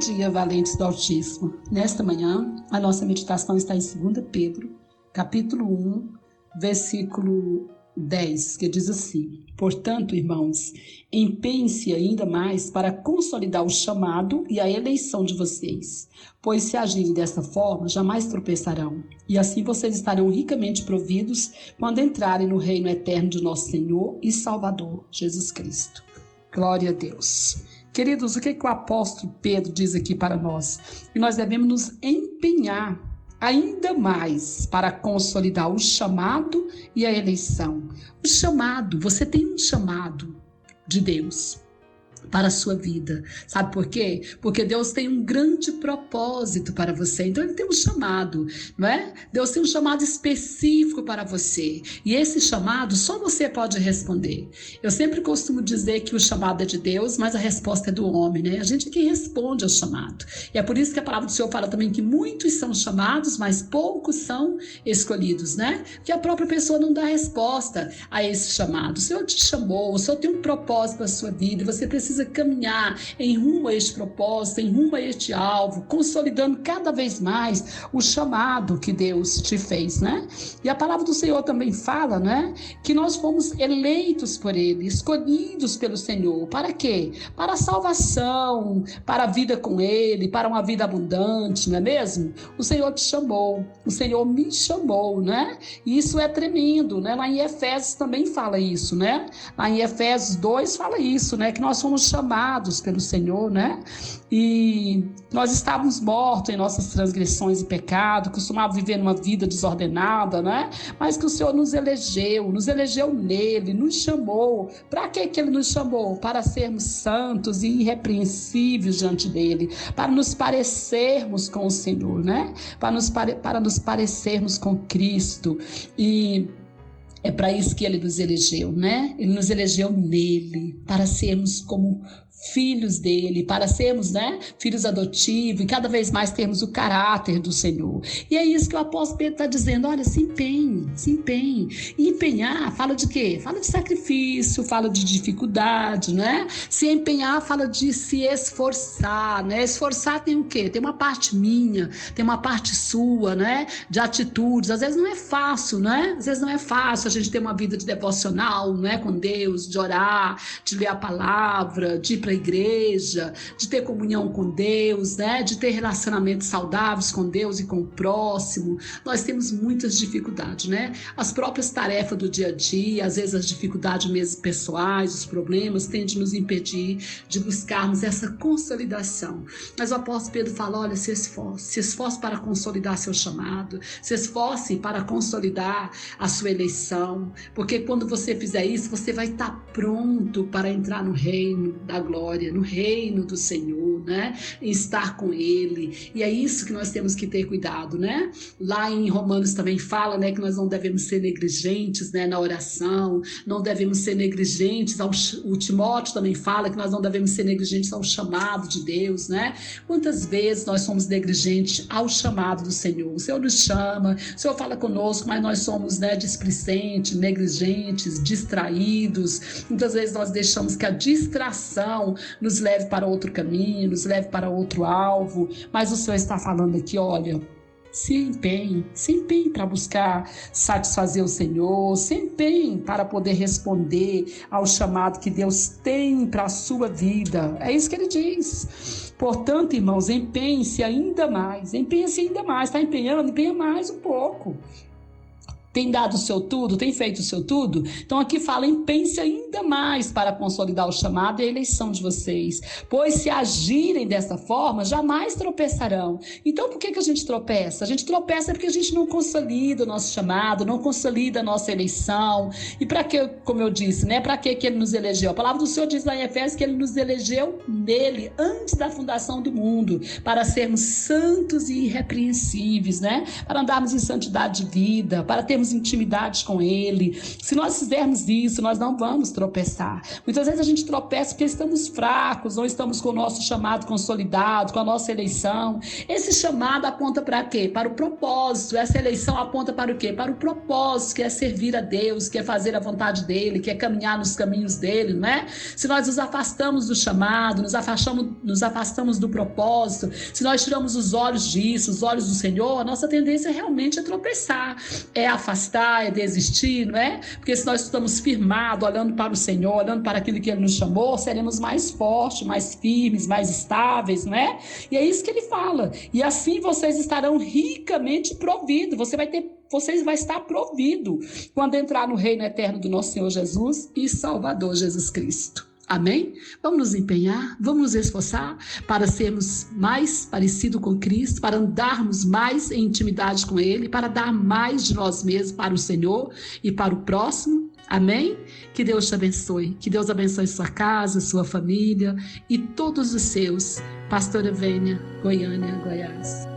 dia, valentes do Altíssimo. Nesta manhã, a nossa meditação está em 2 Pedro, capítulo 1, versículo 10, que diz assim: portanto, irmãos, empenhem-se ainda mais para consolidar o chamado e a eleição de vocês, pois se agirem desta forma, jamais tropeçarão, e assim vocês estarão ricamente providos quando entrarem no reino eterno de nosso Senhor e Salvador, Jesus Cristo. Glória a Deus. Queridos, o que o apóstolo Pedro diz aqui para nós? Que nós devemos nos empenhar ainda mais para consolidar o chamado e a eleição. O chamado, você tem um chamado de Deus para a sua vida. Sabe por quê? Porque Deus tem um grande propósito para você. Então ele tem um chamado, não é? Deus tem um chamado específico para você. E esse chamado só você pode responder. Eu sempre costumo dizer que o chamado é de Deus, mas a resposta é do homem, né? A gente é quem responde ao chamado. E é por isso que a palavra do Senhor fala também que muitos são chamados, mas poucos são escolhidos, né? Que a própria pessoa não dá resposta a esse chamado. O Senhor te chamou, o Senhor tem um propósito para a sua vida e você precisa caminhar em rumo a este propósito, em rumo a este alvo, consolidando cada vez mais o chamado que Deus te fez, né? E a palavra do Senhor também fala, né? Que nós fomos eleitos por Ele, escolhidos pelo Senhor. Para quê? Para a salvação, para a vida com Ele, para uma vida abundante, não é mesmo? O Senhor te chamou, o Senhor me chamou, né? E isso é tremendo, né? Lá em Efésios também fala isso, né? Lá em Efésios 2 fala isso, né? Que nós fomos chamados pelo Senhor, né? E nós estávamos mortos em nossas transgressões e pecado, costumávamos viver numa vida desordenada, né? Mas que o Senhor nos elegeu nele, nos chamou. Para que Ele nos chamou? Para sermos santos e irrepreensíveis diante dele, para nos parecermos com o Senhor, né? Para nos parecermos com Cristo. E é para isso que Ele nos elegeu, né? Ele nos elegeu nele, para sermos como filhos dele, para sermos, né, filhos adotivos e cada vez mais termos o caráter do Senhor. E é isso que o apóstolo Pedro está dizendo: olha, se empenhe. E empenhar fala de quê? Fala de sacrifício, fala de dificuldade, né? Se empenhar fala de se esforçar, né? Esforçar tem o quê? Tem uma parte minha, tem uma parte sua, né? De atitudes. Às vezes não é fácil, né? Às vezes não é fácil a gente ter uma vida de devocional, né, com Deus, de orar, de ler a palavra, de ir para a igreja, de ter comunhão com Deus, né? De ter relacionamentos saudáveis com Deus e com o próximo. Nós temos muitas dificuldades, né? As próprias tarefas do dia a dia, às vezes as dificuldades mesmo pessoais, os problemas tendem a nos impedir de buscarmos essa consolidação. Mas o apóstolo Pedro fala: olha, se esforce para consolidar seu chamado, se esforce para consolidar a sua eleição, porque quando você fizer isso, você vai estar pronto para entrar no reino da glória, no reino do Senhor, né? E estar com Ele. E é isso que nós temos que ter cuidado, né? Lá em Romanos também fala, né, que nós não devemos ser negligentes, né, na oração, não devemos ser negligentes o Timóteo também fala que nós não devemos ser negligentes ao chamado de Deus, né? Quantas vezes nós somos negligentes ao chamado do Senhor? O Senhor nos chama, o Senhor fala conosco, mas nós somos, né, displicentes, negligentes, distraídos. Muitas vezes nós deixamos que a distração nos leve para outro caminho, nos leve para outro alvo, mas o Senhor está falando aqui: olha, se empenhe para buscar satisfazer o Senhor, se empenhe para poder responder ao chamado que Deus tem para a sua vida. É isso que ele diz. Portanto, irmãos, empenhe-se ainda mais, está empenhando, empenha mais um pouco. Tem dado o seu tudo? Tem feito o seu tudo? Então aqui fala: empenhe-se ainda mais para consolidar o chamado e a eleição de vocês, pois se agirem dessa forma, jamais tropeçarão. Então por que a gente tropeça? A gente tropeça porque a gente não consolida o nosso chamado, não consolida a nossa eleição. E para que, como eu disse, né? Para que Ele nos elegeu? A palavra do Senhor diz lá em Efésios que Ele nos elegeu nele, antes da fundação do mundo, para sermos santos e irrepreensíveis, né? Para andarmos em santidade de vida, para termos intimidade com Ele. Se nós fizermos isso, nós não vamos tropeçar. Muitas vezes a gente tropeça porque estamos fracos, não estamos com o nosso chamado consolidado, com a nossa eleição. Esse chamado aponta para quê? Para o propósito. Essa eleição aponta para o quê? Para o propósito, que é servir a Deus, que é fazer a vontade dele, que é caminhar nos caminhos dele, não é? Se nós nos afastamos do chamado, nos afastamos do propósito, se nós tiramos os olhos disso, os olhos do Senhor, a nossa tendência realmente é tropeçar, é afastar, é desistir, não é? Porque se nós estamos firmados, olhando para o Senhor, olhando para aquilo que Ele nos chamou, seremos mais fortes, mais firmes, mais estáveis, não é? E é isso que Ele fala. E assim vocês estarão ricamente providos. Você vai estar provido quando entrar no reino eterno do nosso Senhor Jesus e Salvador Jesus Cristo. Amém? Vamos nos empenhar, vamos nos esforçar para sermos mais parecidos com Cristo, para andarmos mais em intimidade com Ele, para dar mais de nós mesmos para o Senhor e para o próximo. Amém? Que Deus te abençoe, que Deus abençoe sua casa, sua família e todos os seus. Pastora Vênia, Goiânia, Goiás.